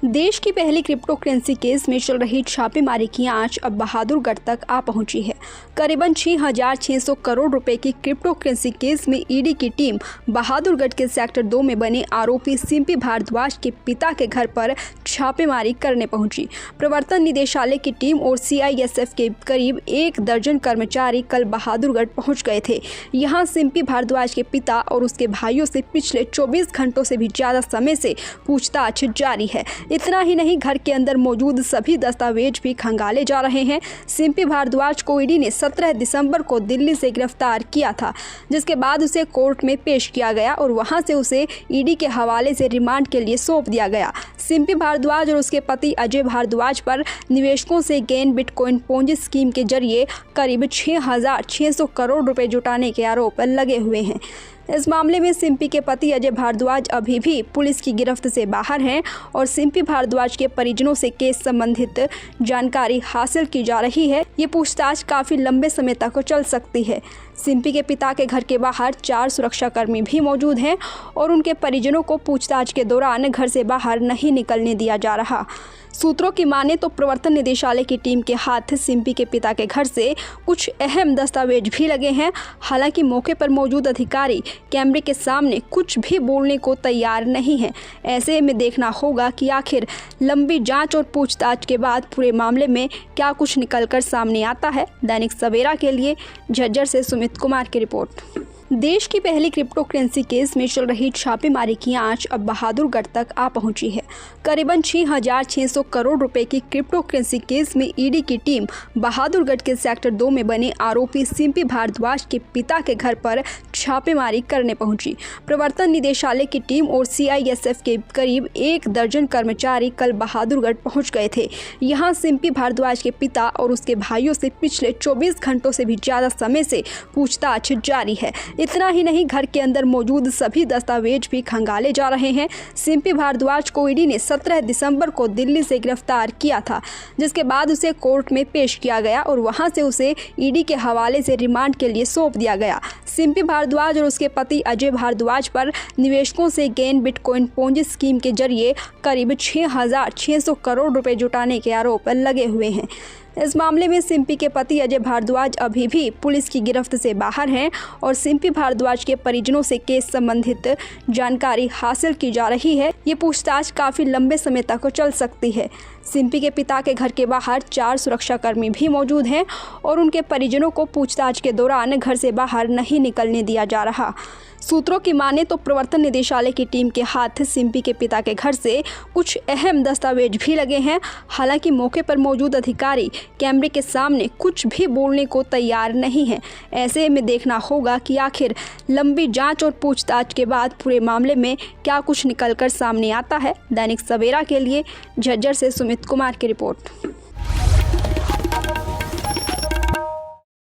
देश की पहली क्रिप्टो करेंसी केस में चल रही छापेमारी की आंच अब बहादुरगढ़ तक आ पहुंची है। करीबन 6,600 करोड़ रुपए की क्रिप्टो करेंसी केस में ईडी की टीम बहादुरगढ़ के सेक्टर 2 में बने आरोपी सिंपी भारद्वाज के पिता के घर पर छापेमारी करने पहुंची। प्रवर्तन निदेशालय की टीम और सीआईएसएफ के करीब 1 दर्जन कर्मचारी कल बहादुरगढ़ पहुंच गए थे। यहां सिंपी भारद्वाज के पिता और उसके भाइयों से पिछले 24 घंटों से भी ज्यादा समय से पूछताछ जारी है। इतना ही नहीं, घर के अंदर मौजूद सभी दस्तावेज भी खंगाले जा रहे हैं। सिंपी भारद्वाज को ईडी ने 17 दिसंबर को दिल्ली से गिरफ्तार किया था, जिसके बाद उसे कोर्ट में पेश किया गया और वहां से उसे ईडी के हवाले से रिमांड के लिए सौंप दिया गया। सिंपी भारद्वाज और उसके पति अजय भारद्वाज पर निवेशकों से गेन बिटकॉइन पोंजी स्कीम के जरिए करीब 6,600 करोड़ रुपए जुटाने के आरोप लगे हुए हैं। इस मामले में सिंपी के पति अजय भारद्वाज अभी भी पुलिस की गिरफ्त से बाहर हैं और सिंपी भारद्वाज के परिजनों से केस संबंधित जानकारी हासिल की जा रही है। ये पूछताछ काफ़ी लंबे समय तक चल सकती है। सिंपी के पिता के घर के बाहर 4 सुरक्षाकर्मी भी मौजूद हैं और उनके परिजनों को पूछताछ के दौरान घर से बाहर नहीं निकलने दिया जा रहा। सूत्रों की माने तो प्रवर्तन निदेशालय की टीम के हाथ सिंपी के पिता के घर से कुछ अहम दस्तावेज भी लगे हैं। हालांकि मौके पर मौजूद अधिकारी कैमरे के सामने कुछ भी बोलने को तैयार नहीं है। ऐसे में देखना होगा कि आखिर लंबी जांच और पूछताछ के बाद पूरे मामले में क्या कुछ निकलकर सामने आता है। दैनिक सवेरा के लिए झज्जर से सुमित कुमार की रिपोर्ट। देश की पहली क्रिप्टो करेंसी केस में चल रही छापेमारी की आंच अब बहादुरगढ़ तक आ पहुंची है। करीबन 6,600 करोड़ रुपए की क्रिप्टो करेंसी केस में ईडी की टीम बहादुरगढ़ के सेक्टर 2 में बने आरोपी सिंपी भारद्वाज के पिता के घर पर छापेमारी करने पहुंची। प्रवर्तन निदेशालय की टीम और सीआईएसएफ के करीब 1 दर्जन कर्मचारी कल बहादुरगढ़ पहुंच गए थे। यहां सिंपी भारद्वाज के पिता और उसके भाइयों से पिछले 24 घंटों से भी ज्यादा समय से पूछताछ जारी है। इतना ही नहीं, घर के अंदर मौजूद सभी दस्तावेज भी खंगाले जा रहे हैं। सिंपी भारद्वाज को ईडी ने 17 दिसंबर को दिल्ली से गिरफ्तार किया था, जिसके बाद उसे कोर्ट में पेश किया गया और वहां से उसे ईडी के हवाले से रिमांड के लिए सौंप दिया गया। सिंपी भारद्वाज और उसके पति अजय भारद्वाज पर निवेशकों से गेन बिटकॉइन पोंजी स्कीम के जरिए करीब 6,600 करोड़ रुपए जुटाने के आरोप लगे हुए हैं। इस मामले में सिंपी के पति अजय भारद्वाज अभी भी पुलिस की गिरफ्त से बाहर हैं और सिंपी भारद्वाज के परिजनों से केस संबंधित जानकारी हासिल की जा रही है। ये पूछताछ काफ़ी लंबे समय तक चल सकती है। सिंपी के पिता के घर के बाहर 4 सुरक्षाकर्मी भी मौजूद हैं और उनके परिजनों को पूछताछ के दौरान घर से बाहर नहीं निकलने दिया जा रहा। सूत्रों की माने तो प्रवर्तन निदेशालय की टीम के हाथ सिंपी के पिता के घर से कुछ अहम दस्तावेज भी लगे हैं। हालांकि मौके पर मौजूद अधिकारी कैमरे के सामने कुछ भी बोलने को तैयार नहीं है। ऐसे में देखना होगा कि आखिर लंबी जांच और पूछताछ के बाद पूरे मामले में क्या कुछ निकलकर सामने आता है। दैनिक सवेरा के लिए झज्जर से सुमित कुमार की रिपोर्ट।